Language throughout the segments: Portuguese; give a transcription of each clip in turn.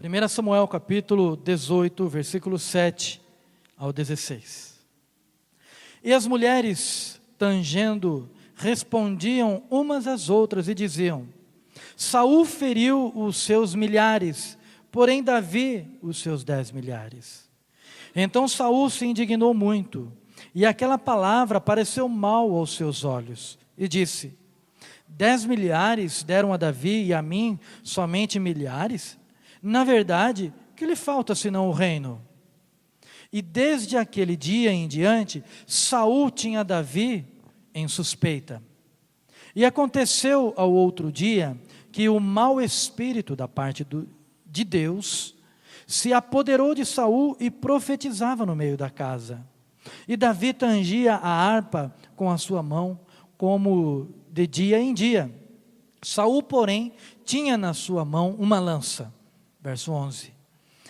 1 Samuel capítulo 18, versículo 7 ao 16. E as mulheres, tangendo, respondiam umas às outras e diziam: Saul feriu os seus milhares, porém Davi os seus 10 milhares. Então Saul se indignou muito, e aquela palavra pareceu mal aos seus olhos, e disse: 10 milhares deram a Davi e a mim somente milhares? Na verdade, que lhe falta senão o reino? E desde aquele dia em diante, Saul tinha Davi em suspeita. E aconteceu ao outro dia que o mau espírito da parte de Deus se apoderou de Saul e profetizava no meio da casa. E Davi tangia a harpa com a sua mão, como de dia em dia. Saul, porém, tinha na sua mão uma lança. Verso 11.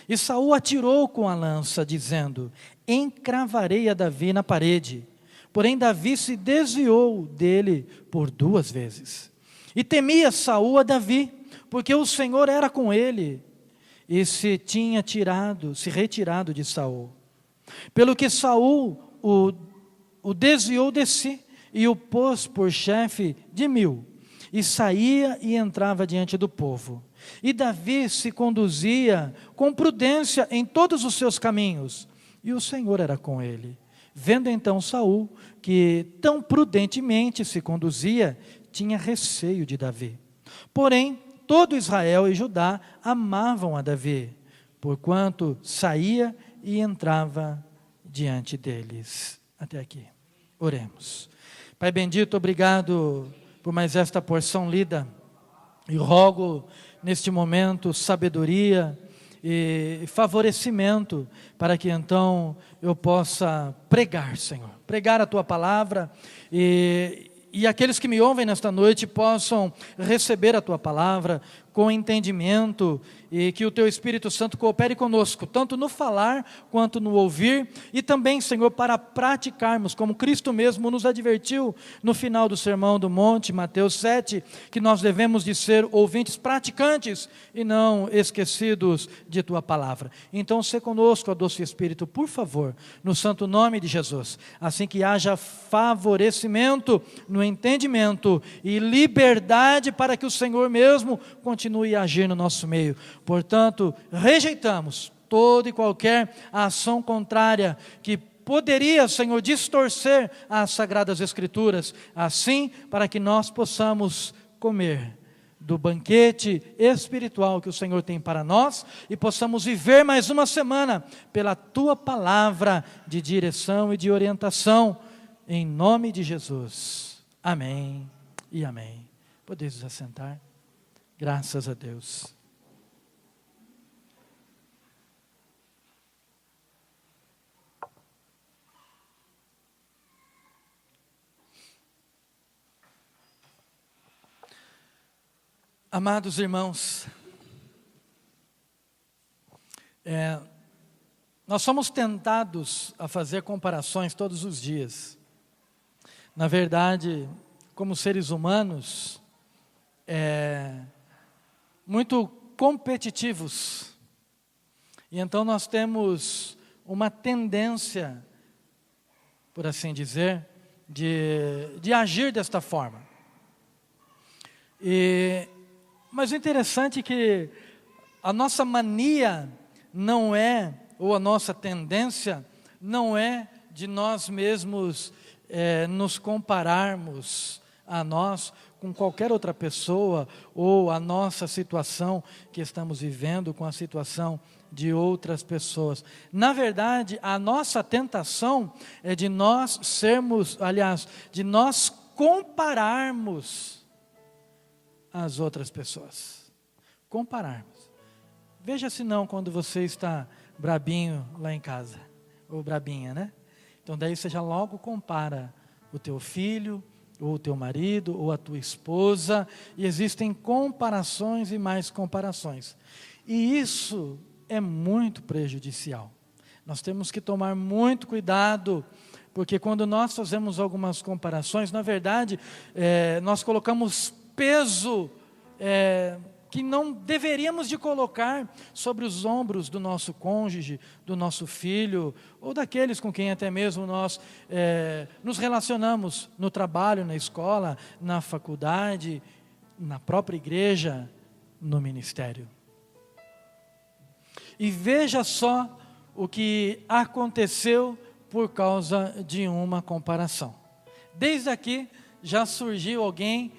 E Saul atirou com a lança, dizendo: encravarei a Davi na parede. Porém Davi se desviou dele por 2 vezes. E temia Saul a Davi, porque o Senhor era com ele, e se retirado de Saul. Pelo que Saul o desviou de si, e o pôs por chefe de 1000, e saía e entrava diante do povo. E Davi se conduzia com prudência em todos os seus caminhos, e o Senhor era com ele. Vendo então Saul que tão prudentemente se conduzia, tinha receio de Davi. Porém, todo Israel e Judá amavam a Davi, porquanto saía e entrava diante deles. Até aqui. Oremos. Pai bendito, obrigado por mais esta porção lida, e rogo neste momento sabedoria e favorecimento, para que então eu possa pregar, Senhor, pregar a Tua palavra, e aqueles que me ouvem nesta noite possam receber a Tua palavra com entendimento, e que o Teu Espírito Santo coopere conosco, tanto no falar quanto no ouvir, e também, Senhor, para praticarmos, como Cristo mesmo nos advertiu no final do Sermão do Monte, Mateus 7, que nós devemos de ser ouvintes praticantes e não esquecidos de Tua palavra. Então, se conosco, ó doce Espírito, por favor, no santo nome de Jesus, assim que haja favorecimento no entendimento e liberdade para que o Senhor mesmo continue a agir no nosso meio. Portanto, rejeitamos toda e qualquer ação contrária que poderia, Senhor, distorcer as Sagradas Escrituras, assim para que nós possamos comer do banquete espiritual que o Senhor tem para nós, e possamos viver mais uma semana pela Tua palavra de direção e de orientação, em nome de Jesus. Amém e amém. Podeis vos assentar. Graças a Deus. Amados irmãos, nós somos tentados a fazer comparações todos os dias. Na verdade, como seres humanos, muito competitivos, e então nós temos uma tendência, por assim dizer, de agir desta forma. Mas o interessante é que a nossa mania não é, ou a nossa tendência não é de nós mesmos nos compararmos a nós com qualquer outra pessoa, ou a nossa situação que estamos vivendo com a situação de outras pessoas. Na verdade, a nossa tentação é de nós de nós compararmos as outras pessoas. Compararmos. Veja se não quando você está brabinho lá em casa, ou brabinha, né? Então daí você já logo compara o teu filho, ou o teu marido, ou a tua esposa, e existem comparações e mais comparações. E isso é muito prejudicial. Nós temos que tomar muito cuidado, porque quando nós fazemos algumas comparações, na verdade, nós colocamos peso que não deveríamos de colocar sobre os ombros do nosso cônjuge, do nosso filho, ou daqueles com quem até mesmo nós nos relacionamos no trabalho, na escola, na faculdade, na própria igreja, no ministério. E veja só o que aconteceu por causa de uma comparação. Desde aqui já surgiu alguém,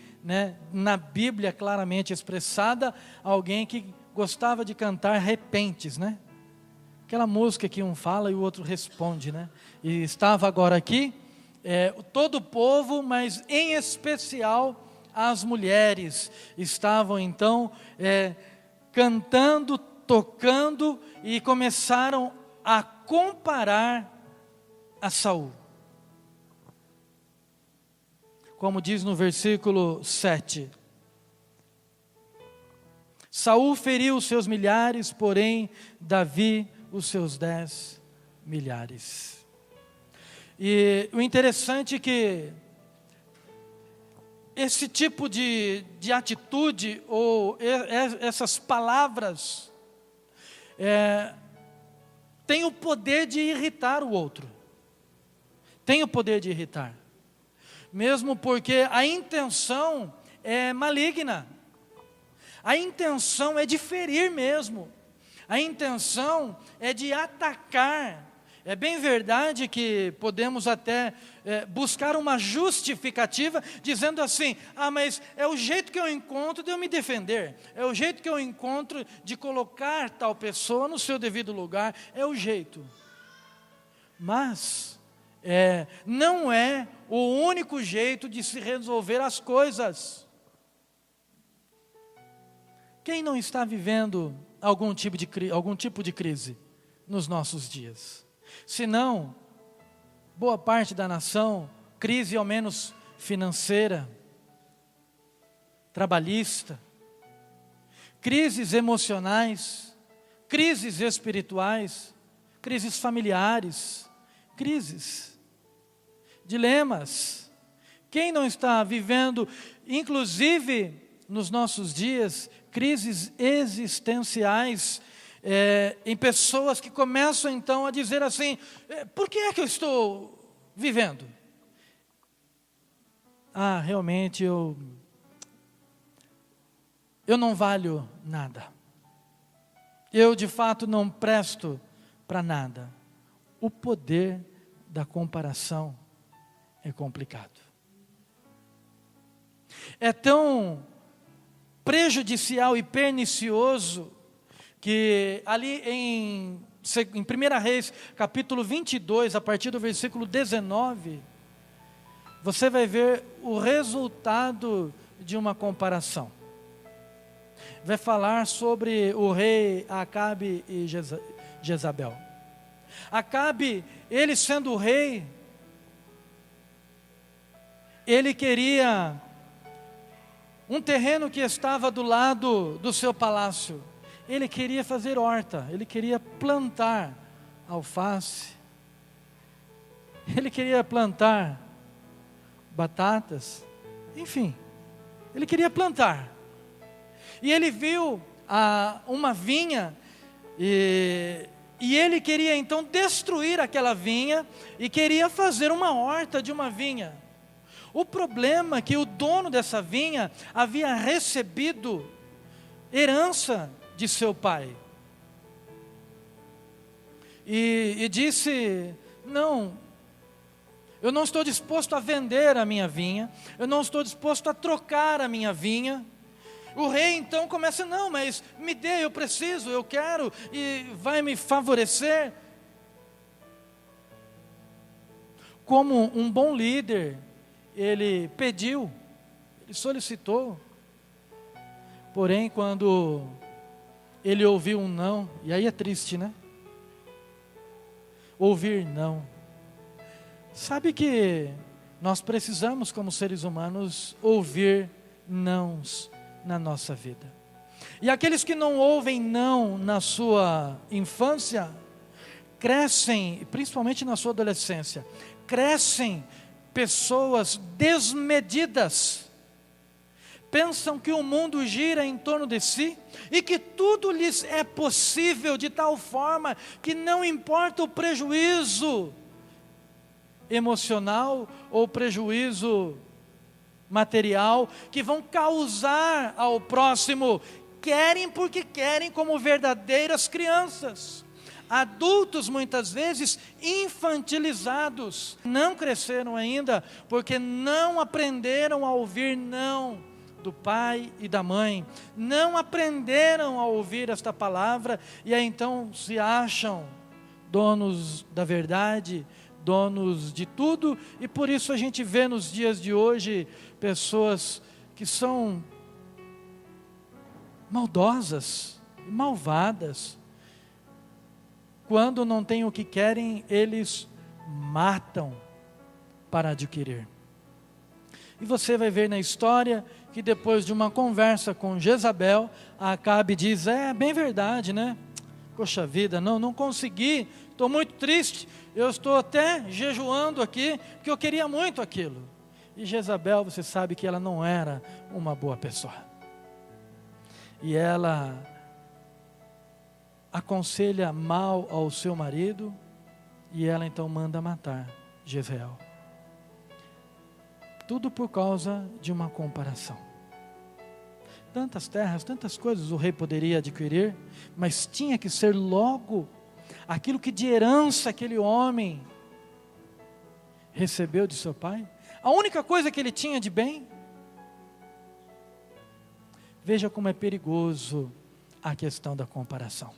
na Bíblia claramente expressada, alguém que gostava de cantar repentes, aquela música que um fala e o outro responde, e estava agora aqui, todo o povo, mas em especial as mulheres, estavam então cantando, tocando e começaram a comparar a Saul. Como diz no versículo 7. Saul feriu os seus milhares, porém Davi os seus 10 milhares. E o interessante é que esse tipo de atitude, ou essas palavras, tem o poder de irritar o outro. Tem o poder de irritar. Mesmo porque a intenção é maligna. A intenção é de ferir mesmo. A intenção é de atacar. É bem verdade que podemos até buscar uma justificativa, dizendo assim, mas é o jeito que eu encontro de eu me defender, é o jeito que eu encontro de colocar tal pessoa no seu devido lugar, é o jeito. Mas não é o único jeito de se resolver as coisas. Quem não está vivendo algum tipo de crise nos nossos dias? Se não, boa parte da nação, crise ao menos financeira, trabalhista, crises emocionais, crises espirituais, crises familiares, crises, dilemas. Quem não está vivendo, inclusive nos nossos dias, crises existenciais, em pessoas que começam então a dizer assim, por que é que eu estou vivendo? Realmente eu não valho nada. Eu de fato não presto para nada. O poder da comparação é complicado. É tão prejudicial e pernicioso que ali em 1 Reis, capítulo 22, a partir do versículo 19, você vai ver o resultado de uma comparação. Vai falar sobre o rei Acabe e Jezabel. Acabe, ele sendo o rei, ele queria um terreno que estava do lado do seu palácio. Ele queria fazer horta, ele queria plantar alface, ele queria plantar batatas, enfim, ele queria plantar. E ele viu uma vinha, e ele queria então destruir aquela vinha, e queria fazer uma horta de uma vinha. O problema é que o dono dessa vinha havia recebido herança de seu pai. E disse, não, eu não estou disposto a vender a minha vinha, eu não estou disposto a trocar a minha vinha. O rei então começa, não, mas me dê, eu preciso, eu quero, e vai me favorecer. Como um bom líder, ele pediu, ele solicitou, porém quando ele ouviu um não, e aí é triste, Ouvir não. Sabe que nós precisamos, como seres humanos, ouvir nãos na nossa vida. E aqueles que não ouvem não na sua infância, crescem, principalmente na sua adolescência, crescem pessoas desmedidas, pensam que o mundo gira em torno de si e que tudo lhes é possível de tal forma que não importa o prejuízo emocional ou prejuízo material que vão causar ao próximo, querem porque querem como verdadeiras crianças. Adultos muitas vezes infantilizados, não cresceram ainda porque não aprenderam a ouvir não do pai e da mãe, não aprenderam a ouvir esta palavra e aí então se acham donos da verdade, donos de tudo, e por isso a gente vê nos dias de hoje pessoas que são maldosas, malvadas. Quando não têm o que querem, eles matam para adquirir. E você vai ver na história que depois de uma conversa com Jezabel, Acabe diz, bem verdade, né? Poxa vida, não consegui, estou muito triste, eu estou até jejuando aqui, porque eu queria muito aquilo. E Jezabel, você sabe que ela não era uma boa pessoa. E ela aconselha mal ao seu marido, e ela então manda matar Jezreel. Tudo por causa de uma comparação. Tantas terras, tantas coisas o rei poderia adquirir, mas tinha que ser logo aquilo que de herança aquele homem recebeu de seu pai. A única coisa que ele tinha de bem. Veja como é perigoso a questão da comparação.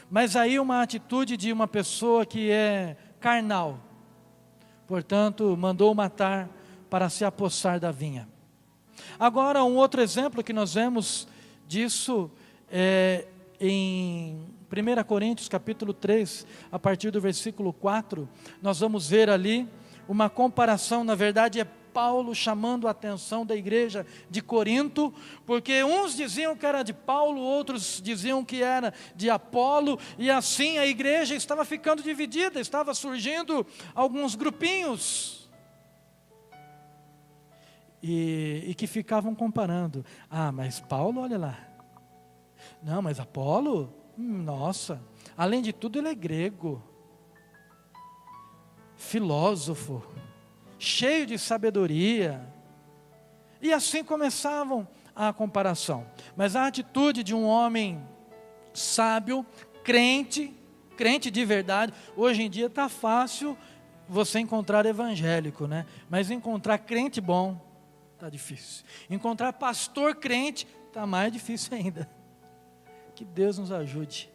Mas aí uma atitude de uma pessoa que é carnal, portanto, mandou matar para se apossar da vinha. Agora, um outro exemplo que nós vemos disso é em 1 Coríntios capítulo 3, a partir do versículo 4, nós vamos ver ali uma comparação, na verdade é Paulo chamando a atenção da igreja de Corinto, porque uns diziam que era de Paulo, outros diziam que era de Apolo, e assim a igreja estava ficando dividida, estava surgindo alguns grupinhos, e que ficavam comparando, mas Paulo, olha lá, não, mas Apolo, nossa, além de tudo ele é grego, filósofo, cheio de sabedoria, e assim começavam a comparação. Mas a atitude de um homem sábio, crente de verdade, hoje em dia está fácil você encontrar evangélico, né? Mas encontrar crente bom, está difícil. Encontrar pastor crente, está mais difícil ainda. Que Deus nos ajude.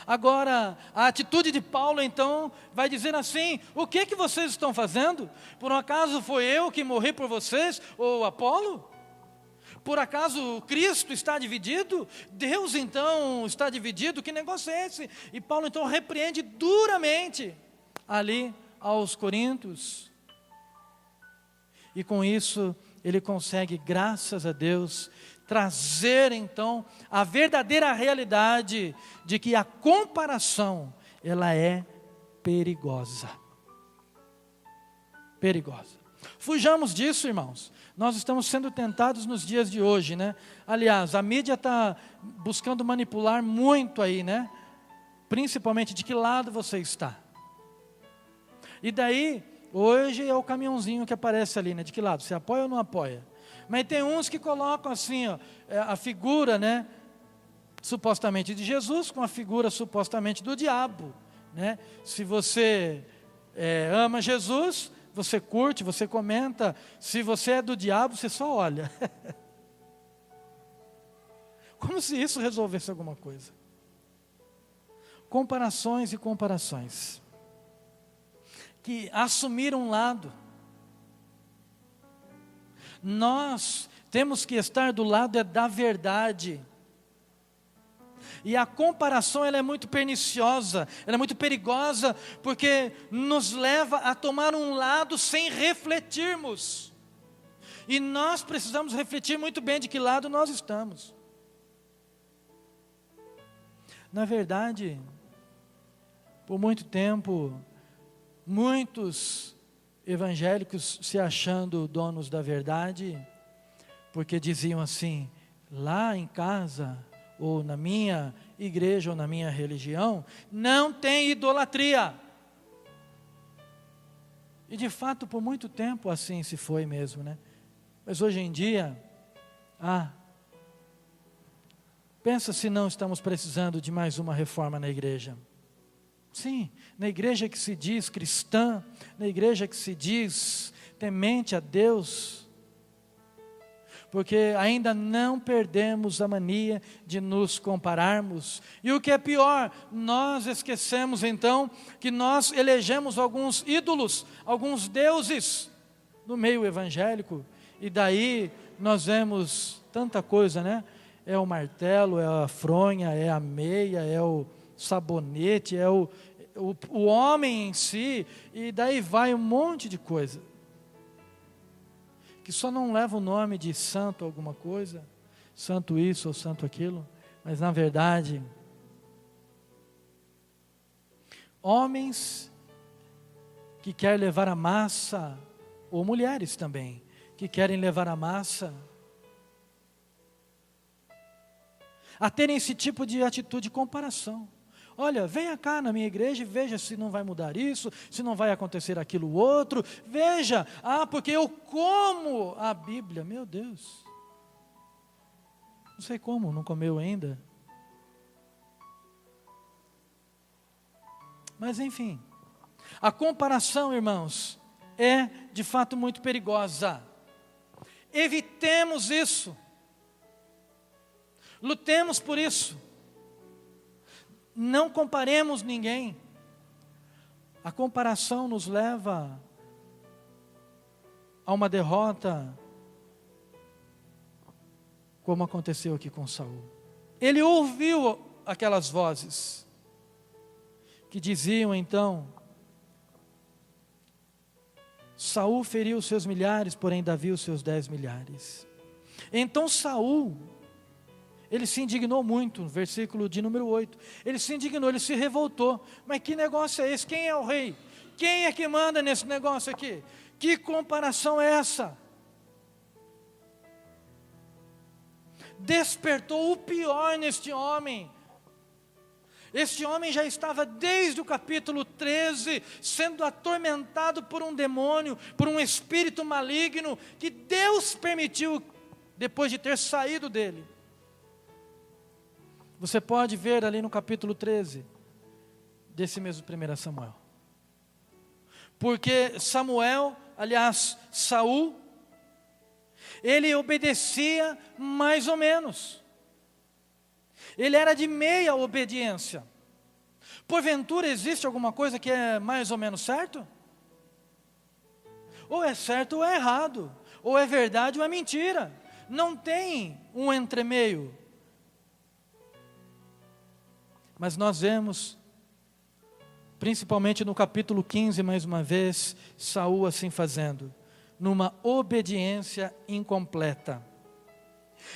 Agora, a atitude de Paulo então vai dizer assim, o que vocês estão fazendo? Por um acaso foi eu que morri por vocês, ou Apolo? Por acaso Cristo está dividido? Deus então está dividido? Que negócio é esse? E Paulo então repreende duramente ali aos coríntios. E com isso ele consegue, graças a Deus, trazer então a verdadeira realidade de que a comparação, ela é perigosa. Perigosa. Fujamos disso, irmãos. Nós estamos sendo tentados nos dias de hoje, né? Aliás, a mídia está buscando manipular muito aí, né? Principalmente de que lado você está. E daí, hoje é o caminhãozinho que aparece ali, né? De que lado? Você apoia ou não apoia? Mas tem uns que colocam assim, a figura, né, supostamente de Jesus, com a figura supostamente do diabo, né? Se você ama Jesus, você curte, você comenta. Se você é do diabo, você só olha. Como se isso resolvesse alguma coisa. Comparações e comparações, que assumiram um lado. Nós temos que estar do lado da verdade. E a comparação, ela é muito perniciosa, ela é muito perigosa, porque nos leva a tomar um lado sem refletirmos. E nós precisamos refletir muito bem de que lado nós estamos. Na verdade, por muito tempo, muitos evangélicos se achando donos da verdade, porque diziam assim: lá em casa, ou na minha igreja, ou na minha religião, não tem idolatria. E de fato, por muito tempo assim se foi mesmo, né? Mas hoje em dia, pensa se não estamos precisando de mais uma reforma na igreja. Sim, na igreja que se diz cristã, na igreja que se diz temente a Deus, porque ainda não perdemos a mania de nos compararmos. E o que é pior, nós esquecemos então que nós elegemos alguns ídolos, alguns deuses no meio evangélico, e daí nós vemos tanta coisa, né? É o martelo, é a fronha, é a meia, é o sabonete, é o homem em si, e daí vai um monte de coisa, que só não leva o nome de santo alguma coisa, santo isso ou santo aquilo, mas na verdade, homens que querem levar a massa, ou mulheres também, que querem levar a massa a terem esse tipo de atitude de comparação. Olha, venha cá na minha igreja e veja se não vai mudar isso, se não vai acontecer aquilo outro. Veja, porque eu como a Bíblia. Meu Deus, não sei como, não comeu ainda. Mas enfim, a comparação, irmãos, é de fato muito perigosa. Evitemos isso. Lutemos por isso. Não comparemos ninguém. A comparação nos leva a uma derrota, como aconteceu aqui com Saul. Ele ouviu aquelas vozes que diziam então: Saul feriu os seus milhares, porém Davi os seus 10 milhares. Então Saul, ele se indignou muito, no versículo de número 8. Ele se indignou, ele se revoltou. Mas que negócio é esse? Quem é o rei? Quem é que manda nesse negócio aqui? Que comparação é essa? Despertou o pior neste homem. Este homem já estava desde o capítulo 13, sendo atormentado por um demônio, por um espírito maligno, que Deus permitiu, depois de ter saído dele. Você pode ver ali no capítulo 13, desse mesmo 1 Samuel. Porque Saul, ele obedecia mais ou menos. Ele era de meia obediência. Porventura existe alguma coisa que é mais ou menos certo? Ou é certo ou é errado. Ou é verdade ou é mentira. Não tem um entremeio. Mas nós vemos, principalmente no capítulo 15, mais uma vez, Saul assim fazendo, numa obediência incompleta.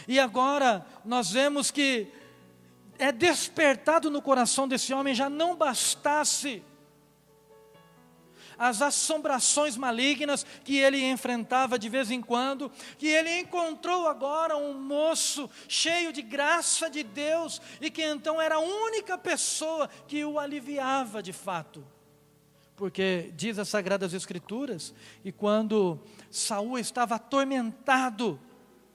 E agora nós vemos que é despertado no coração desse homem, já não bastasse as assombrações malignas que ele enfrentava de vez em quando, que ele encontrou agora um moço cheio de graça de Deus, e que então era a única pessoa que o aliviava de fato. Porque diz as Sagradas Escrituras, e quando Saul estava atormentado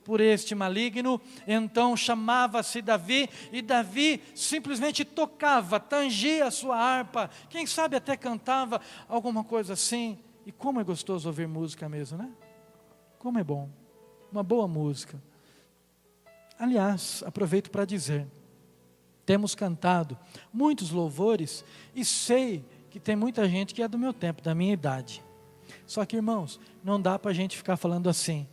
por este maligno, então chamava-se Davi, e Davi simplesmente tocava, tangia a sua harpa, quem sabe até cantava alguma coisa assim. E como é gostoso ouvir música mesmo, né? Como é bom, uma boa música. Aliás, aproveito para dizer, temos cantado muitos louvores, e sei que tem muita gente que é do meu tempo, da minha idade. Só que, irmãos, não dá para a gente ficar falando assim: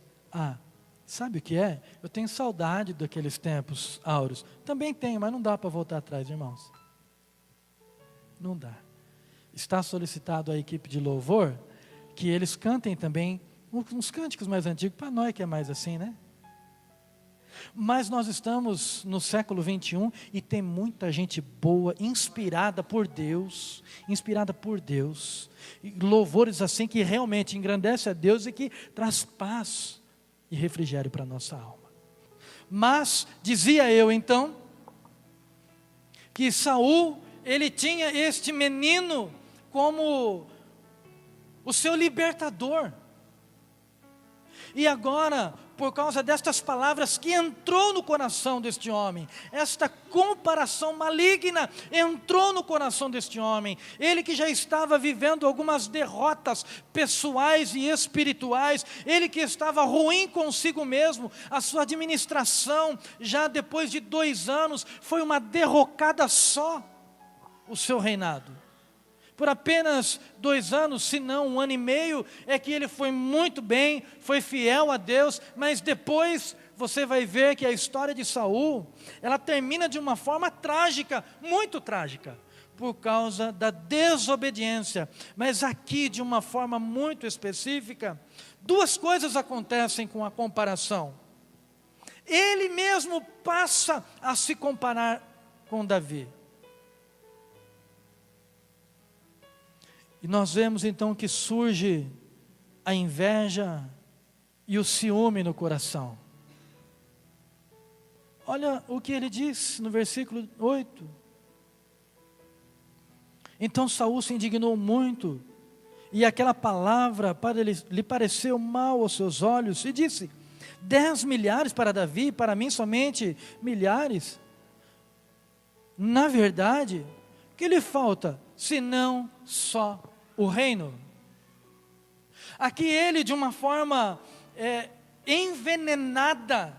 sabe o que é? Eu tenho saudade daqueles tempos áureos. Também tenho, mas não dá para voltar atrás, irmãos. Não dá. Está solicitado à equipe de louvor que eles cantem também uns cânticos mais antigos, para nós que é mais assim, né? Mas nós estamos no século 21 e tem muita gente boa, inspirada por Deus, e louvores assim que realmente engrandece a Deus e que traz paz e refrigério para a nossa alma. Mas, dizia eu então, que Saul, ele tinha este menino como o seu libertador. E agora, por causa destas palavras que entrou no coração deste homem, esta comparação maligna entrou no coração deste homem, ele que já estava vivendo algumas derrotas pessoais e espirituais, ele que estava ruim consigo mesmo, a sua administração, já depois de 2 anos, foi uma derrocada só, o seu reinado. Por apenas 2 anos, se não 1 ano e meio, é que ele foi muito bem, foi fiel a Deus, mas depois você vai ver que a história de Saul, ela termina de uma forma trágica, muito trágica, por causa da desobediência. Mas aqui, de uma forma muito específica, 2 coisas acontecem com a comparação. Ele mesmo passa a se comparar com Davi. E nós vemos então que surge a inveja e o ciúme no coração. Olha o que ele diz no versículo 8. Então Saul se indignou muito, e aquela palavra lhe pareceu mal aos seus olhos, e disse: 10 milhares para Davi, para mim somente milhares. Na verdade, o que lhe falta, senão só o reino? Aqui ele, de uma forma envenenada,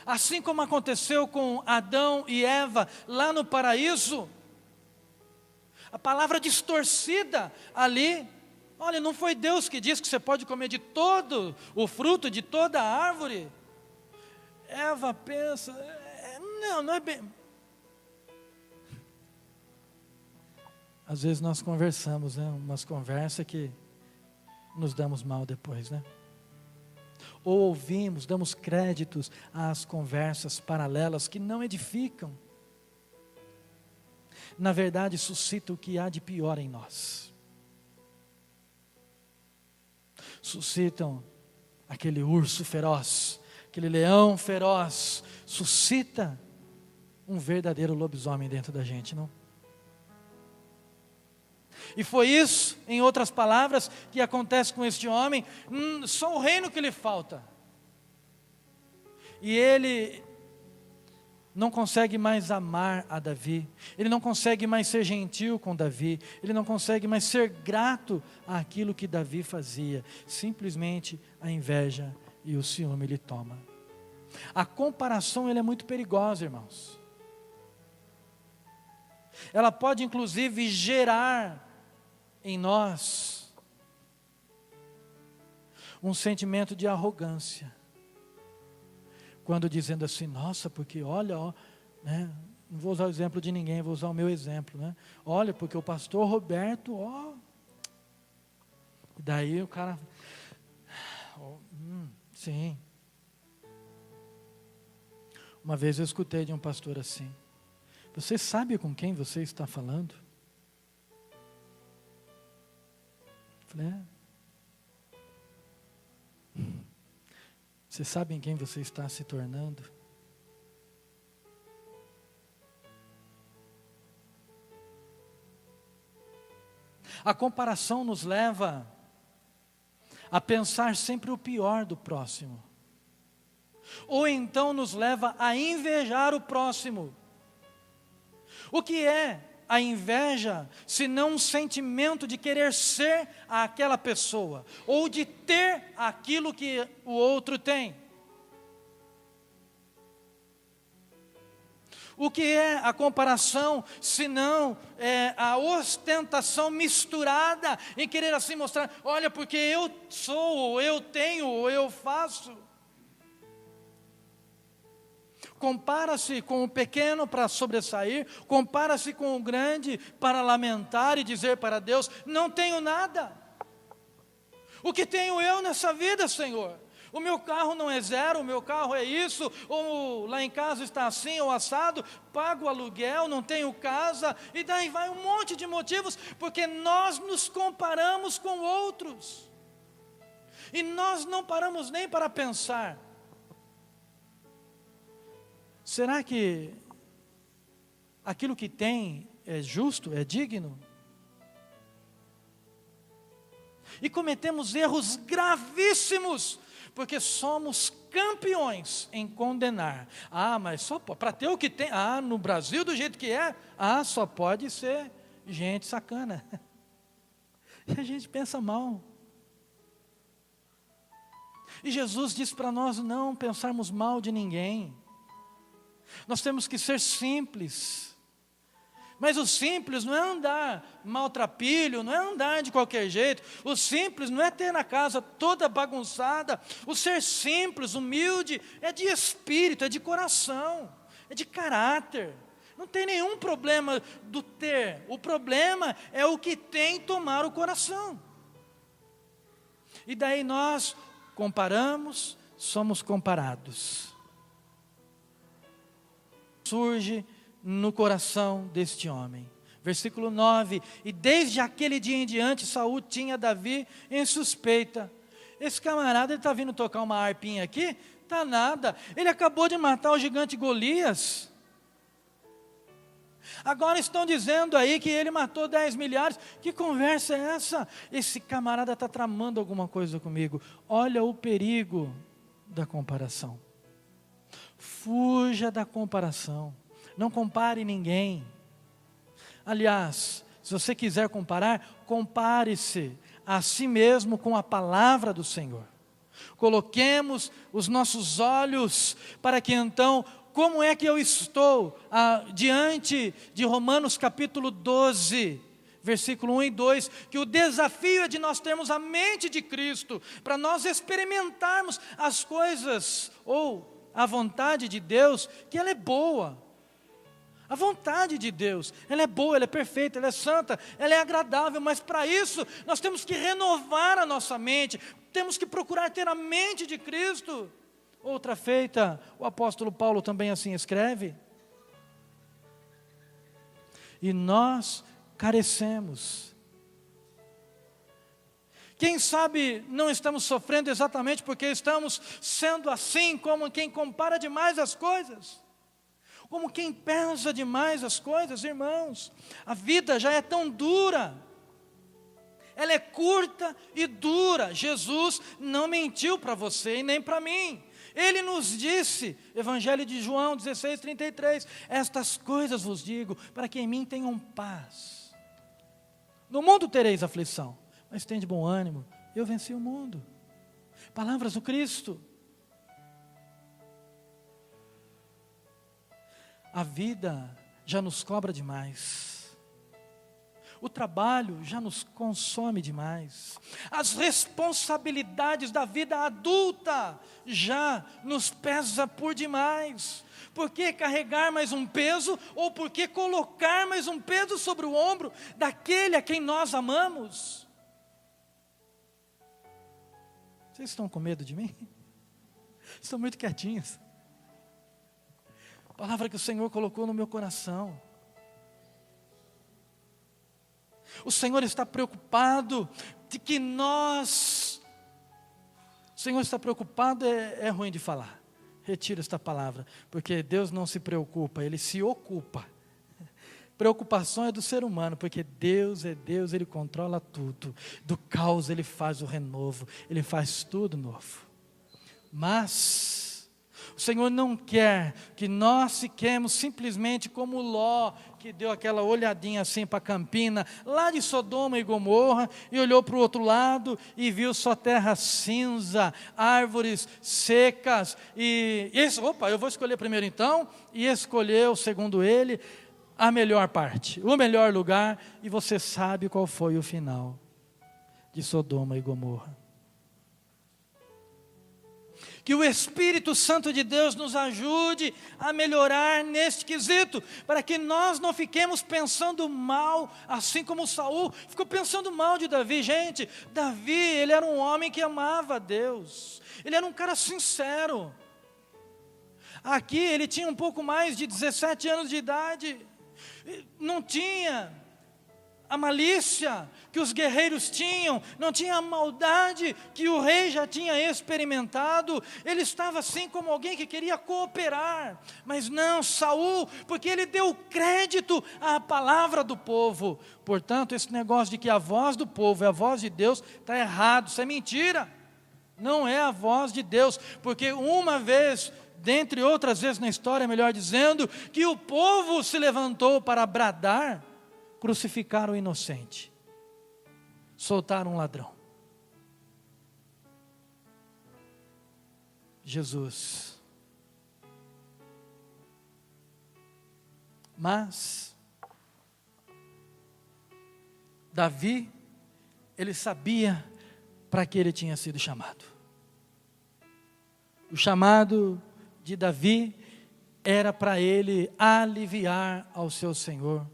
assim como aconteceu com Adão e Eva lá no paraíso, a palavra distorcida ali. Olha, não foi Deus que disse que você pode comer de todo o fruto, de toda a árvore? Eva pensa, não é bem. Às vezes nós conversamos, umas conversas que nos damos mal depois, Ou ouvimos, damos créditos às conversas paralelas que não edificam. Na verdade, suscita o que há de pior em nós. Suscitam aquele urso feroz, aquele leão feroz, suscita um verdadeiro lobisomem dentro da gente, não? E foi isso, em outras palavras, que acontece com este homem. Só o reino que lhe falta. E ele não consegue mais amar a Davi, ele não consegue mais ser gentil com Davi, ele não consegue mais ser grato àquilo que Davi fazia. Simplesmente a inveja e o ciúme lhe toma. A comparação, ela é muito perigosa, irmãos. Ela pode inclusive gerar em nós um sentimento de arrogância, quando dizendo assim: nossa, porque olha, não vou usar o exemplo de ninguém, vou usar o meu exemplo, olha, porque o pastor Roberto, e daí o cara, sim. Uma vez eu escutei de um pastor assim: você sabe com quem você está falando? Falei: você sabe em quem você está se tornando? A comparação nos leva a pensar sempre o pior do próximo, ou então nos leva a invejar o próximo. O que é a inveja, se não um sentimento de querer ser aquela pessoa, ou de ter aquilo que o outro tem? O que é a comparação, se não a ostentação misturada em querer assim mostrar: olha, porque eu sou, ou eu tenho, ou eu faço. Compara-se com o pequeno para sobressair, compara-se com o grande para lamentar e dizer para Deus: não tenho nada. O que tenho eu nessa vida, Senhor? O meu carro não é zero, o meu carro é isso, ou lá em casa está assim ou assado, pago aluguel, não tenho casa, e daí vai um monte de motivos, porque nós nos comparamos com outros, e nós não paramos nem para pensar, será que aquilo que tem é justo, é digno? E cometemos erros gravíssimos, porque somos campeões em condenar. Mas só para ter o que tem, no Brasil do jeito que é, só pode ser gente sacana. E a gente pensa mal. E Jesus diz para nós não pensarmos mal de ninguém. Nós temos que ser simples. Mas o simples não é andar maltrapilho, não é andar de qualquer jeito. O simples não é ter a casa toda bagunçada. O ser simples, humilde, é de espírito, é de coração, é de caráter. Não tem nenhum problema do ter. O problema é o que tem tomar o coração. E daí nós comparamos, somos comparados. Surge no coração deste homem. Versículo 9, e desde aquele dia em diante, Saul tinha Davi em suspeita. Esse camarada, ele está vindo tocar uma harpinha aqui? Está nada, ele acabou de matar o gigante Golias. Agora estão dizendo aí que ele matou 10 milhares, que conversa é essa? Esse camarada está tramando alguma coisa comigo. Olha o perigo da comparação. Fuja da comparação. Não compare ninguém. Aliás, se você quiser comparar, compare-se a si mesmo com a palavra do Senhor. Coloquemos os nossos olhos para que então, como é que eu estou diante de Romanos capítulo 12, versículo 1 e 2, que o desafio é de nós termos a mente de Cristo, para nós experimentarmos as coisas, ou a vontade de Deus, que ela é boa. A vontade de Deus, ela é boa, ela é perfeita, ela é santa, ela é agradável, mas para isso nós temos que renovar a nossa mente, temos que procurar ter a mente de Cristo. Outra feita, o apóstolo Paulo também assim escreve. E nós carecemos. Quem sabe não estamos sofrendo exatamente porque estamos sendo assim, como quem compara demais as coisas. Como quem pensa demais as coisas, irmãos. A vida já é tão dura. Ela é curta e dura. Jesus não mentiu para você e nem para mim. Ele nos disse, Evangelho de João 16, 33, estas coisas vos digo, para que em mim tenham paz. No mundo tereis aflição, mas tende bom ânimo, eu venci o mundo. Palavras do Cristo. A vida já nos cobra demais. O trabalho já nos consome demais. As responsabilidades da vida adulta já nos pesa por demais. Por que carregar mais um peso? Ou por que colocar mais um peso sobre o ombro daquele a quem nós amamos? Vocês estão com medo de mim? Estão muito quietinhos. Palavra que o Senhor colocou no meu coração. O Senhor está preocupado de que nós... O Senhor está preocupado, é ruim de falar. Retira esta palavra, porque Deus não se preocupa, Ele se ocupa. Preocupação é do ser humano, porque Deus é Deus, Ele controla tudo. Do caos Ele faz o renovo, Ele faz tudo novo. Mas... o Senhor não quer que nós fiquemos simplesmente como Ló, que deu aquela olhadinha assim para a campina, lá de Sodoma e Gomorra, e olhou para o outro lado e viu só terra cinza, árvores secas, eu vou escolher primeiro então, e escolheu, segundo ele, a melhor parte, o melhor lugar, e você sabe qual foi o final de Sodoma e Gomorra. Que o Espírito Santo de Deus nos ajude a melhorar neste quesito, para que nós não fiquemos pensando mal, assim como Saul ficou pensando mal de Davi. Gente, Davi, ele era um homem que amava a Deus, ele era um cara sincero. Aqui ele tinha um pouco mais de 17 anos de idade, não tinha a malícia que os guerreiros tinham, não tinha a maldade que o rei já tinha experimentado. Ele estava assim como alguém que queria cooperar, mas não, Saul, porque ele deu crédito à palavra do povo. Portanto, esse negócio de que a voz do povo é a voz de Deus, está errado, isso é mentira. Não é a voz de Deus, porque uma vez, dentre outras vezes na história, melhor dizendo, que o povo se levantou para bradar, crucificaram o inocente, soltaram um ladrão. Jesus. Mas Davi, ele sabia para que ele tinha sido chamado. O chamado de Davi era para ele aliviar ao seu Senhor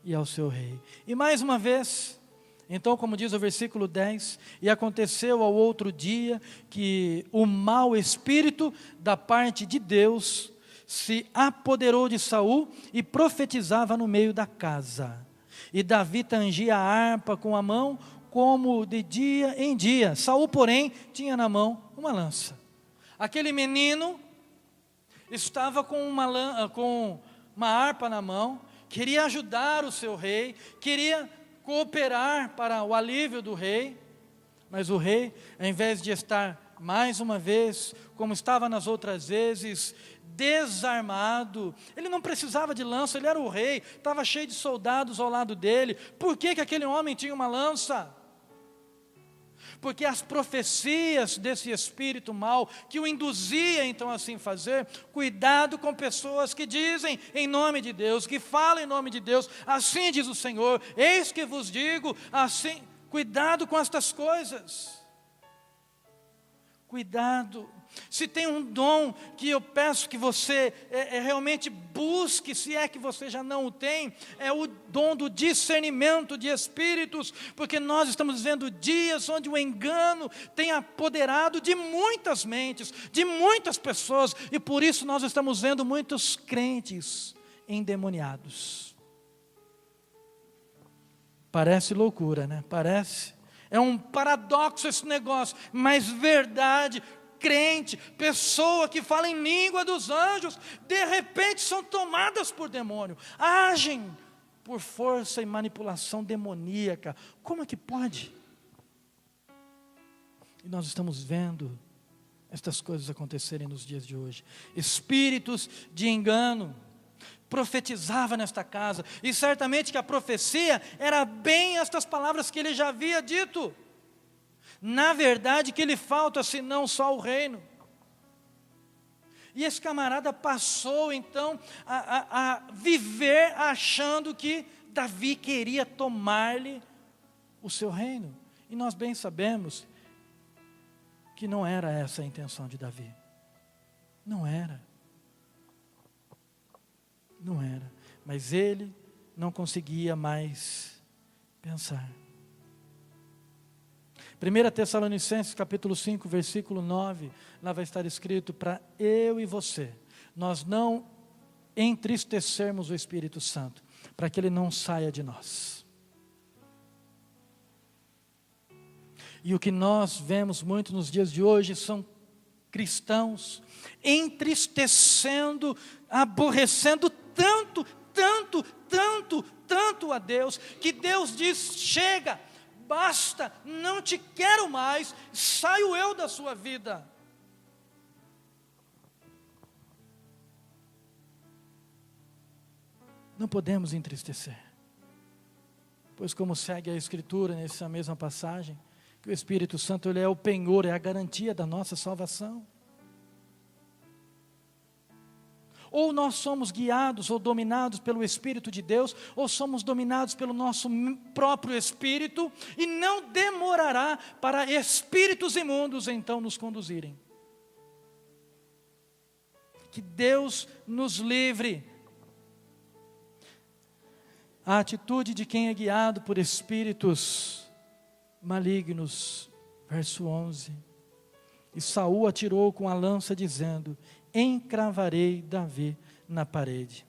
e ao seu rei. E mais uma vez, então, como diz o versículo 10, e aconteceu ao outro dia que o mau espírito da parte de Deus se apoderou de Saul e profetizava no meio da casa. E Davi tangia a harpa com a mão como de dia em dia. Saul, porém, tinha na mão uma lança. Aquele menino estava com uma harpa na mão, queria ajudar o seu rei, queria cooperar para o alívio do rei, mas o rei, ao invés de estar mais uma vez, como estava nas outras vezes, desarmado, ele não precisava de lança, ele era o rei, estava cheio de soldados ao lado dele. Por que aquele homem tinha uma lança? Porque as profecias desse espírito mau, que o induzia então assim fazer, cuidado com pessoas que dizem em nome de Deus, que falam em nome de Deus, assim diz o Senhor, eis que vos digo, assim, cuidado com estas coisas, cuidado. Se tem um dom que eu peço que você realmente busque, se é que você já não o tem, é o dom do discernimento de espíritos, porque nós estamos vivendo dias onde o engano tem apoderado de muitas mentes, de muitas pessoas, e por isso nós estamos vendo muitos crentes endemoniados. Parece loucura, né? Parece. É um paradoxo esse negócio, mas verdade. Crente, pessoa que fala em língua dos anjos, de repente são tomadas por demônio, agem por força e manipulação demoníaca. Como é que pode? E nós estamos vendo estas coisas acontecerem nos dias de hoje. Espíritos de engano profetizava nesta casa, e certamente que a profecia era bem estas palavras que ele já havia dito. Na verdade, que lhe falta senão só o reino. E esse camarada passou então a viver achando que Davi queria tomar-lhe o seu reino. E nós bem sabemos que não era essa a intenção de Davi. Não era. Não era. Mas ele não conseguia mais pensar. 1 Tessalonicenses capítulo 5, versículo 9, lá vai estar escrito: para eu e você, nós não entristecermos o Espírito Santo, para que ele não saia de nós. E o que nós vemos muito nos dias de hoje são cristãos entristecendo, aborrecendo tanto a Deus, que Deus diz: chega, basta, não te quero mais, saio eu da sua vida. Não podemos entristecer, pois como segue a Escritura nessa mesma passagem, que o Espírito Santo ele é o penhor, é a garantia da nossa salvação. Ou nós somos guiados ou dominados pelo Espírito de Deus, ou somos dominados pelo nosso próprio espírito, e não demorará para espíritos imundos então nos conduzirem. Que Deus nos livre. A atitude de quem é guiado por espíritos malignos. Verso 11. E Saul atirou com a lança, dizendo: encravarei Davi na parede.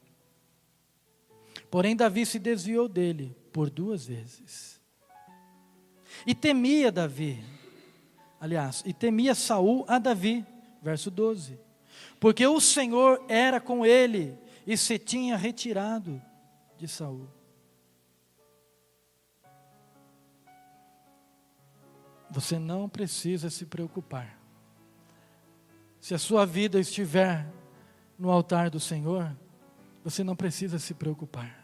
Porém Davi se desviou dele por 2 vezes. E temia Saul a Davi. Verso 12. Porque o Senhor era com ele e se tinha retirado de Saul. Você não precisa se preocupar. Se a sua vida estiver no altar do Senhor, você não precisa se preocupar.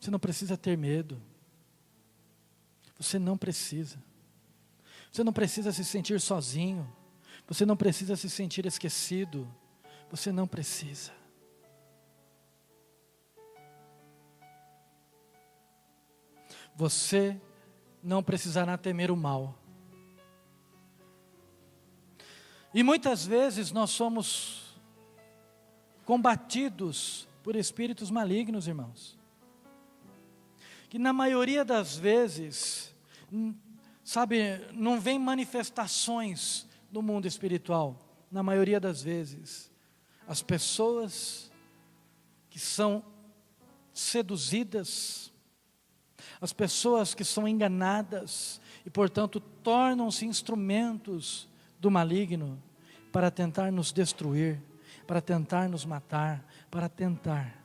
Você não precisa ter medo. Você não precisa. Você não precisa se sentir sozinho. Você não precisa se sentir esquecido. Você não precisa. Você não precisará temer o mal. E muitas vezes nós somos combatidos por espíritos malignos, irmãos. Que na maioria das vezes, não vem manifestações no mundo espiritual. Na maioria das vezes, as pessoas que são seduzidas, as pessoas que são enganadas e, portanto, tornam-se instrumentos do maligno para tentar nos destruir, para tentar nos matar, para tentar.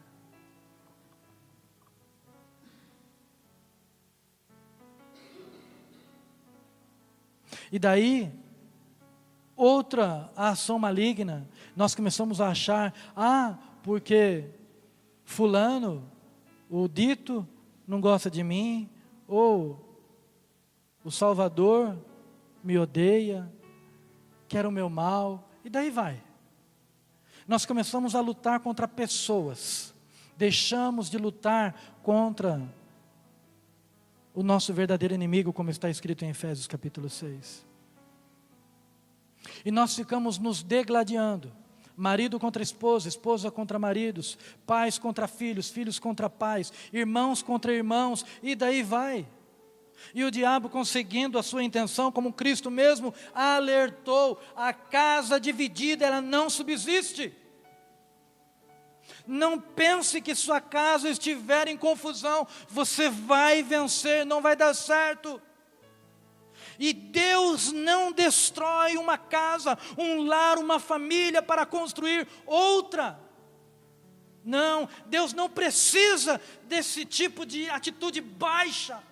E daí, outra ação maligna, nós começamos a achar, porque fulano, o dito, não gosta de mim, ou o Salvador me odeia, quer o meu mal, e daí vai. Nós começamos a lutar contra pessoas, deixamos de lutar contra o nosso verdadeiro inimigo, como está escrito em Efésios capítulo 6. E nós ficamos nos degladiando, marido contra esposa, esposa contra maridos, pais contra filhos, filhos contra pais, irmãos contra irmãos, e daí vai. E o diabo, conseguindo a sua intenção, como Cristo mesmo alertou, a casa dividida, ela não subsiste. Não pense que sua casa estiver em confusão, você vai vencer, não vai dar certo. E Deus não destrói uma casa, um lar, uma família para construir outra. Não, Deus não precisa desse tipo de atitude baixa.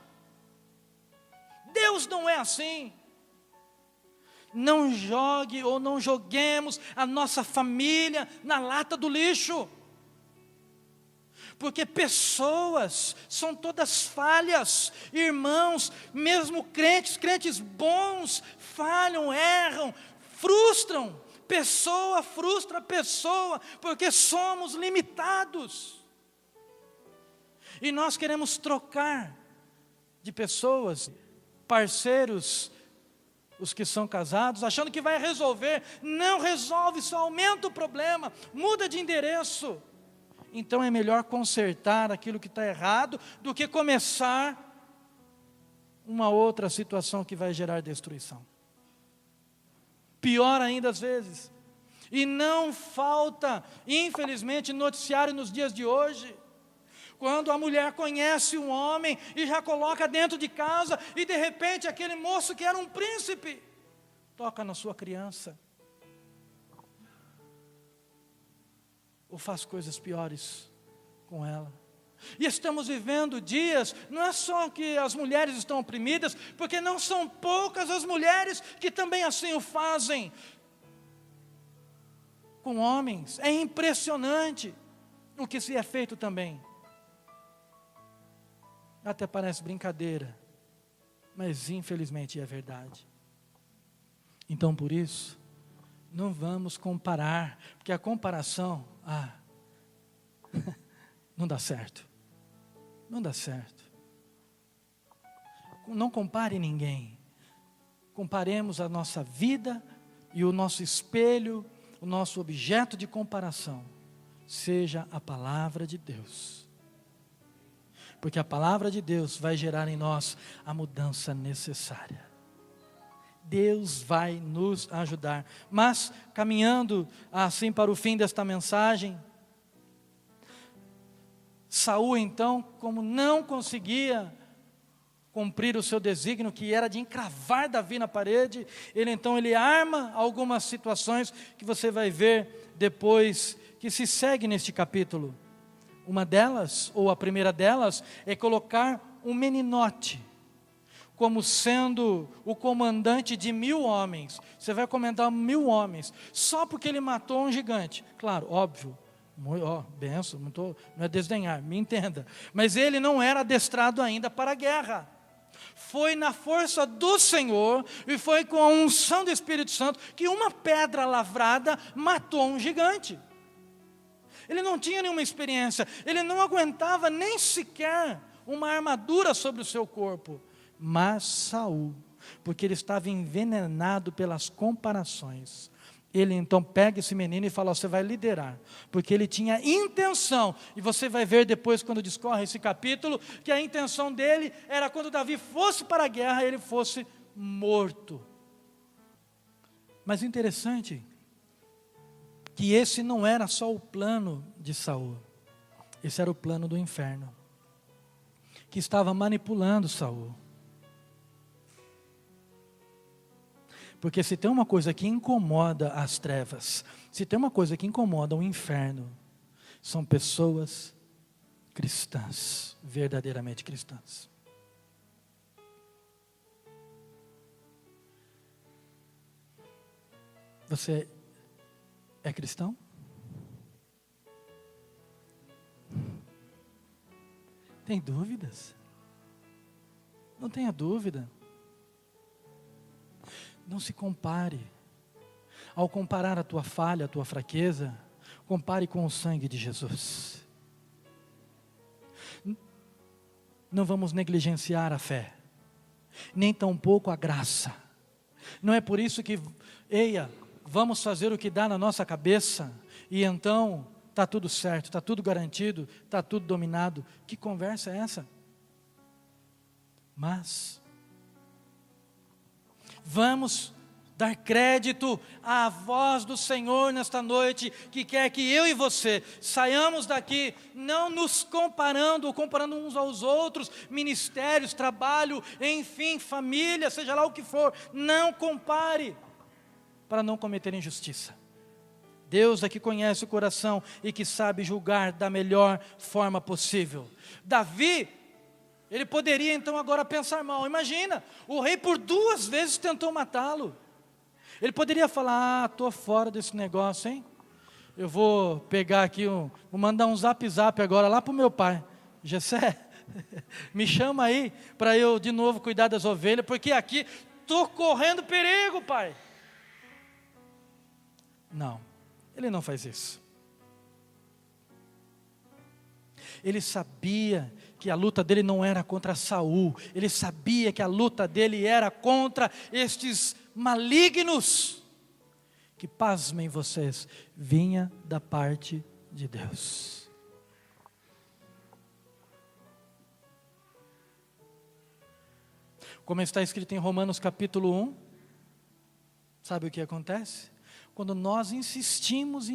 Deus não é assim. Não jogue ou não joguemos a nossa família na lata do lixo. Porque pessoas são todas falhas, irmãos, mesmo crentes bons, falham, erram, frustram, pessoa frustra pessoa, porque somos limitados. E nós queremos trocar de pessoas, parceiros, os que são casados, achando que vai resolver, não resolve, só aumenta o problema, muda de endereço. Então é melhor consertar aquilo que está errado do que começar uma outra situação que vai gerar destruição. Pior ainda às vezes. E não falta, infelizmente, noticiário nos dias de hoje. Quando a mulher conhece um homem e já coloca dentro de casa e de repente aquele moço que era um príncipe toca na sua criança. Ou faz coisas piores com ela. E estamos vivendo dias, não é só que as mulheres estão oprimidas, porque não são poucas as mulheres que também assim o fazem com homens. É impressionante o que se é feito também. Até parece brincadeira, mas infelizmente é verdade. Então por isso, não vamos comparar, porque a comparação, não dá certo. Não dá certo. Não compare ninguém. Comparemos a nossa vida e o nosso espelho o nosso objeto de comparação seja a palavra de Deus. Porque a palavra de Deus vai gerar em nós a mudança necessária. Deus vai nos ajudar. Mas, caminhando assim para o fim desta mensagem, Saul então, como não conseguia cumprir o seu desígnio, que era de encravar Davi na parede, ele arma algumas situações que você vai ver depois, que se segue neste capítulo. Uma delas, ou a primeira delas, é colocar um meninote como sendo o comandante de 1000 homens. Você vai comentar 1000 homens, só porque ele matou um gigante. Claro, óbvio, benção, não é desdenhar, me entenda. Mas ele não era adestrado ainda para a guerra. Foi na força do Senhor e foi com a unção do Espírito Santo que uma pedra lavrada matou um gigante. Ele não tinha nenhuma experiência, ele não aguentava nem sequer uma armadura sobre o seu corpo. Mas Saul, porque ele estava envenenado pelas comparações, ele então pega esse menino e fala: você vai liderar, porque ele tinha intenção, e você vai ver depois quando discorre esse capítulo, que a intenção dele era quando Davi fosse para a guerra, ele fosse morto. Mas interessante, que esse não era só o plano de Saul, esse era o plano do inferno, que estava manipulando Saul. Porque se tem uma coisa que incomoda as trevas, se tem uma coisa que incomoda o inferno, são pessoas cristãs, verdadeiramente cristãs. Você é cristão? Tem dúvidas? Não tenha dúvida. Não se compare. Ao comparar a tua falha, a tua fraqueza, compare com o sangue de Jesus. Não vamos negligenciar a fé, nem tampouco a graça. Não é por isso que, vamos fazer o que dá na nossa cabeça, e então está tudo certo, está tudo garantido, está tudo dominado. Que conversa é essa? Mas vamos dar crédito à voz do Senhor nesta noite, que quer que eu e você saiamos daqui não nos comparando uns aos outros, ministérios, trabalho, enfim, família, seja lá o que for. Não compare, para não cometer injustiça. Deus é que conhece o coração e que sabe julgar da melhor forma possível. Davi, ele poderia então agora pensar mal. Imagina, o rei por 2 vezes tentou matá-lo. Ele poderia falar: estou fora desse negócio, hein? Eu vou pegar aqui, vou mandar um zap agora lá para o meu pai. Jessé, me chama aí para eu de novo cuidar das ovelhas, porque aqui estou correndo perigo, pai. Não, ele não faz isso. Ele sabia que a luta dele não era contra Saul, ele sabia que a luta dele era contra estes malignos, que, pasmem vocês, vinha da parte de Deus. Como está escrito em Romanos capítulo 1, sabe o que acontece? Quando nós insistimos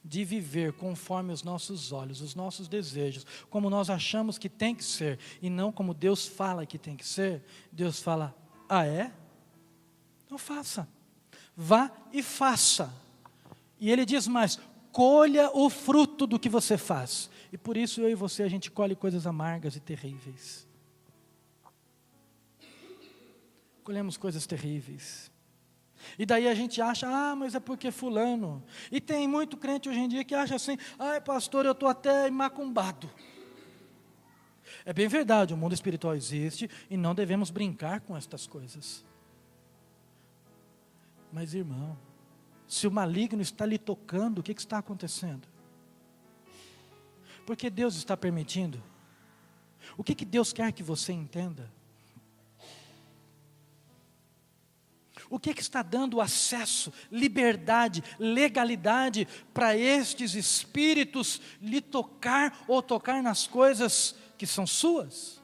de viver conforme os nossos olhos, os nossos desejos, como nós achamos que tem que ser, e não como Deus fala que tem que ser, Deus fala: ah é? Então faça, vá e faça. E Ele diz mais: colha o fruto do que você faz. E por isso eu e você, a gente colhe coisas amargas e terríveis. Colhemos coisas terríveis. E daí a gente acha: mas é porque fulano. E tem muito crente hoje em dia que acha assim: pastor, eu estou até macumbado. É bem verdade, o mundo espiritual existe e não devemos brincar com estas coisas. Mas, irmão, se o maligno está lhe tocando, o que está acontecendo? Porque Deus está permitindo? O que Deus quer que você entenda? O que está dando acesso, liberdade, legalidade para estes espíritos lhe tocar ou tocar nas coisas que são suas?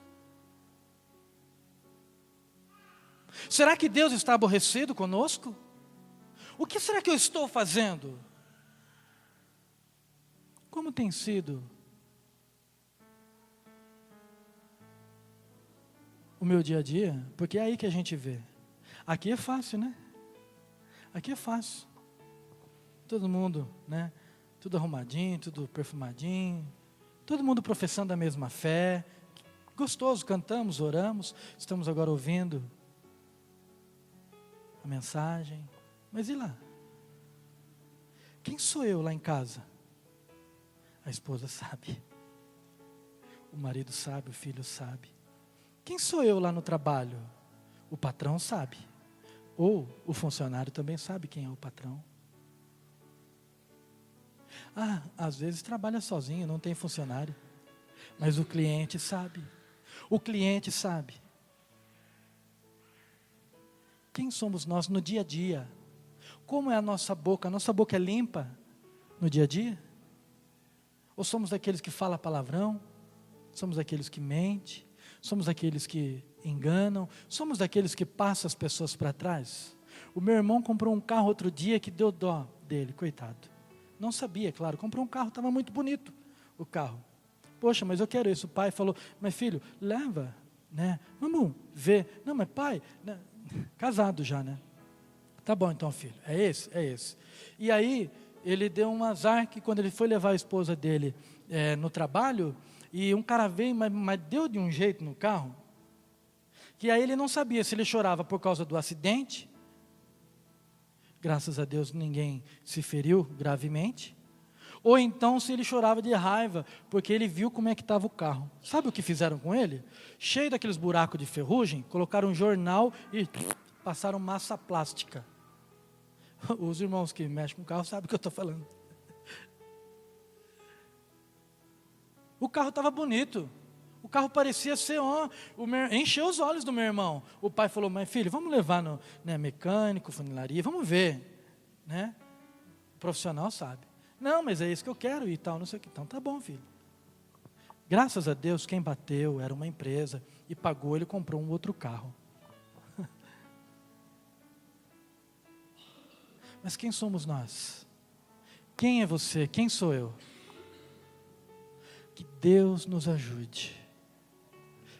Será que Deus está aborrecido conosco? O que será que eu estou fazendo? Como tem sido o meu dia a dia? Porque é aí que a gente vê. Aqui é fácil, né? Aqui é fácil. Todo mundo, né? Tudo arrumadinho, tudo perfumadinho. Todo mundo professando a mesma fé. Gostoso, cantamos, oramos. Estamos agora ouvindo a mensagem. Mas e lá? Quem sou eu lá em casa? A esposa sabe. O marido sabe, o filho sabe. Quem sou eu lá no trabalho? O patrão sabe. Ou o funcionário também sabe quem é o patrão. Às vezes trabalha sozinho, não tem funcionário. Mas o cliente sabe. O cliente sabe. Quem somos nós no dia a dia? Como é a nossa boca? A nossa boca é limpa no dia a dia? Ou somos daqueles que falam palavrão? Somos daqueles que mentem? Somos daqueles que enganam? Somos daqueles que passam as pessoas para trás? O meu irmão comprou um carro outro dia que deu dó dele, coitado. Não sabia, claro, comprou um carro, estava muito bonito o carro. Poxa, mas eu quero isso. O pai falou, mas filho, leva, né? Vamos ver. Não, mas pai, né? Casado já, né? Tá bom então, filho, é esse? É esse. E aí, ele deu um azar que quando ele foi levar a esposa dele no trabalho, e um cara veio, mas deu de um jeito no carro, que aí ele não sabia se ele chorava por causa do acidente, graças a Deus ninguém se feriu gravemente, ou então se ele chorava de raiva, porque ele viu como é que estava o carro. Sabe o que fizeram com ele? Cheio daqueles buracos de ferrugem, colocaram um jornal e passaram massa plástica. Os irmãos que mexem com o carro sabem o que eu estou falando. O carro estava bonito. O carro parecia ser, encheu os olhos do meu irmão. O pai falou, mas filho, vamos levar no mecânico, funilaria, vamos ver. Né? O profissional sabe. Não, mas é isso que eu quero e tal, não sei o que. Então tá bom, filho. Graças a Deus, quem bateu era uma empresa e pagou, ele comprou um outro carro. Mas quem somos nós? Quem é você? Quem sou eu? Que Deus nos ajude.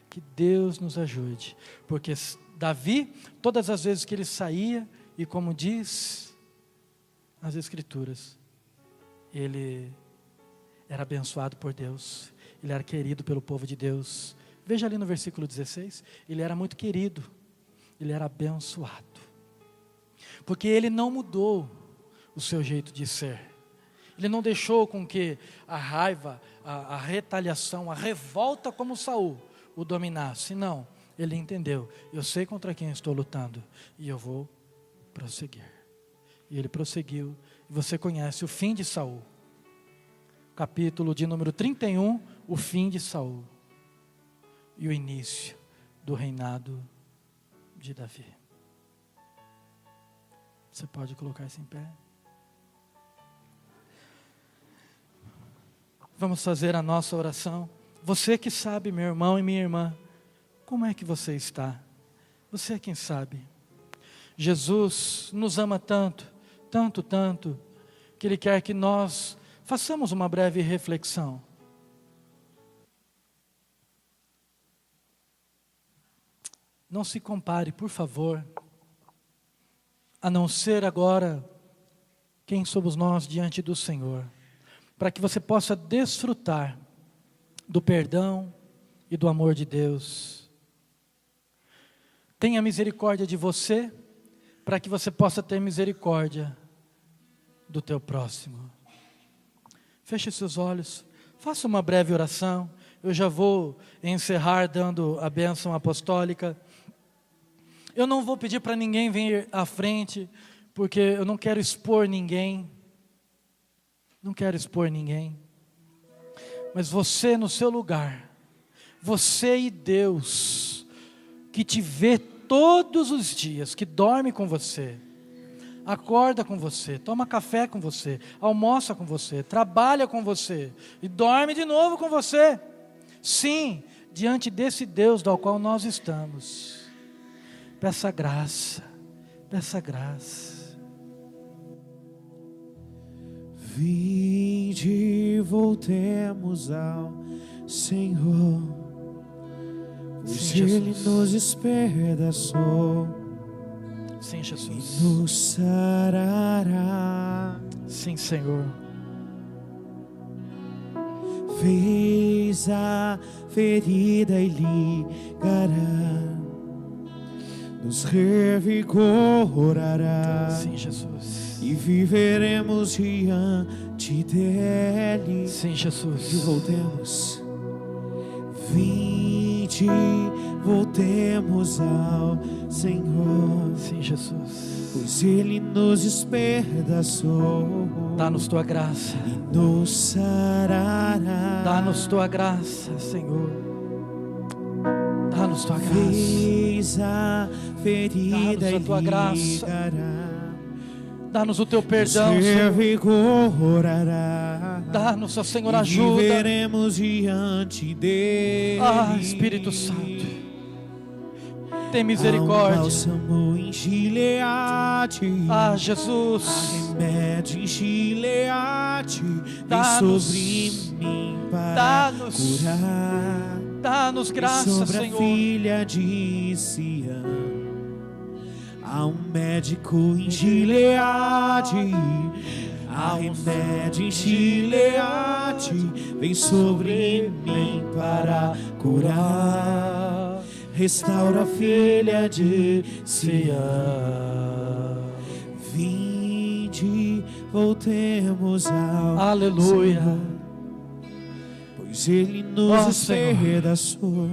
Que Deus nos ajude. Porque Davi, todas as vezes que ele saía, e como diz as Escrituras, ele era abençoado por Deus. Ele era querido pelo povo de Deus. Veja ali no versículo 16, ele era muito querido. Ele era abençoado. Porque ele não mudou o seu jeito de ser. Ele não deixou com que a raiva, a retaliação, a revolta como Saul o dominasse. Não, ele entendeu. Eu sei contra quem eu estou lutando e eu vou prosseguir. E ele prosseguiu. E você conhece o fim de Saul. Capítulo de número 31, o fim de Saul. E o início do reinado de Davi. Você pode colocar-se em pé. Vamos fazer a nossa oração. Você que sabe, meu irmão e minha irmã, como é que você está? Você é quem sabe. Jesus nos ama tanto, tanto, tanto, que Ele quer que nós façamos uma breve reflexão. Não se compare, por favor, a não ser agora quem somos nós diante do Senhor, para que você possa desfrutar do perdão e do amor de Deus. Tenha misericórdia de você, para que você possa ter misericórdia do teu próximo. Feche seus olhos, faça uma breve oração. Eu já vou encerrar dando a bênção apostólica. Eu não vou pedir para ninguém vir à frente, porque eu não quero expor ninguém. Não quero expor ninguém. Mas você no seu lugar, você e Deus, que te vê todos os dias, que dorme com você, acorda com você, toma café com você, almoça com você, trabalha com você e dorme de novo com você. Sim, diante desse Deus do qual nós estamos. Peça graça, peça graça. Vinde, voltemos ao Senhor, pois Ele nos despedaçou. Sim, Jesus. E nos sarará. Sim, Senhor. Fez a ferida e ligará, nos revigorará. Sim, Jesus. E viveremos diante dele. Sim, Jesus. E voltemos. Vinde, voltemos ao Senhor. Sim, Jesus. Pois Ele nos despedaçou. Dá-nos tua graça. E nos sarará. Dá-nos tua graça, Senhor. Dá-nos tua graça. Fez a ferida Dá-nos a tua e graça. ligará. Dá-nos o teu perdão, Nos Senhor. revigorará. Dá-nos, ó Senhor, E ajuda. viveremos diante dele. Ah, Espírito Santo, tem Há um misericórdia. bálsamo em Gileade. Ah, Há Jesus, remédio em Gileade. Vem Dá-nos. sobre mim para Dá-nos. curar. dá-nos E graça, sobre a Senhor. filha de Sião. Há um médico em Gileade. Há remédio em Gileade. Vem sobre mim para curar. Restaura a filha de Sião. Vinde, voltemos ao Aleluia. Senhor, pois Ele nos Ó, Senhor. despedaçou.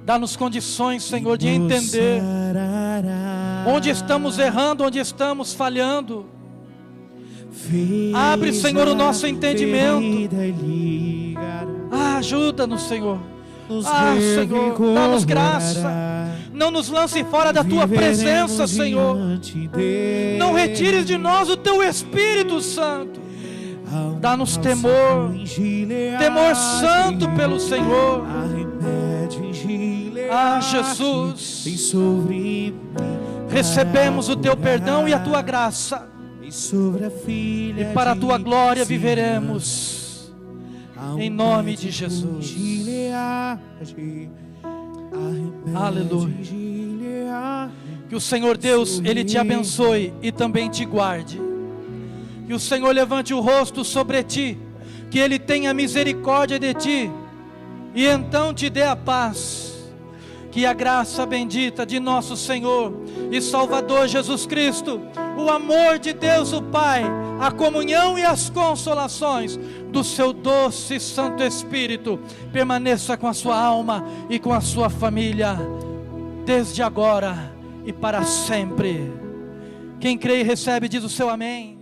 Dá-nos condições, Senhor, de Nos entender sarará. onde estamos errando, onde estamos falhando. Fez Abre, Senhor, o nosso a entendimento. ferida e ligará. Ah, ajuda-nos, Senhor. Nos Ah, Senhor, dá-nos graça. revigorará. Não nos lance fora da tua presença, Viveremos Senhor. diante dele. Não retires de nós o teu Espírito Santo. Há um Dá-nos bálsamo temor. em Gileade. Temor santo pelo Senhor. Há remédio em Gileade. Ah, Jesus. Vem sobre mim Recebemos para o teu curar. perdão e a tua graça. E sobre a filha E para a tua de glória Sião. viveremos. Há um Em nome de médico Jesus. em Gileade. Há remédio Aleluia. em Gileade. Que o Senhor Deus, Ele te abençoe e também te guarde. Que o Senhor levante o rosto sobre ti. Que Ele tenha misericórdia de ti. E então te dê a paz. Que a graça bendita de nosso Senhor e Salvador Jesus Cristo, o amor de Deus o Pai, a comunhão e as consolações do seu doce e Santo Espírito permaneça com a sua alma e com a sua família, desde agora e para sempre. Quem crê e recebe diz o seu amém.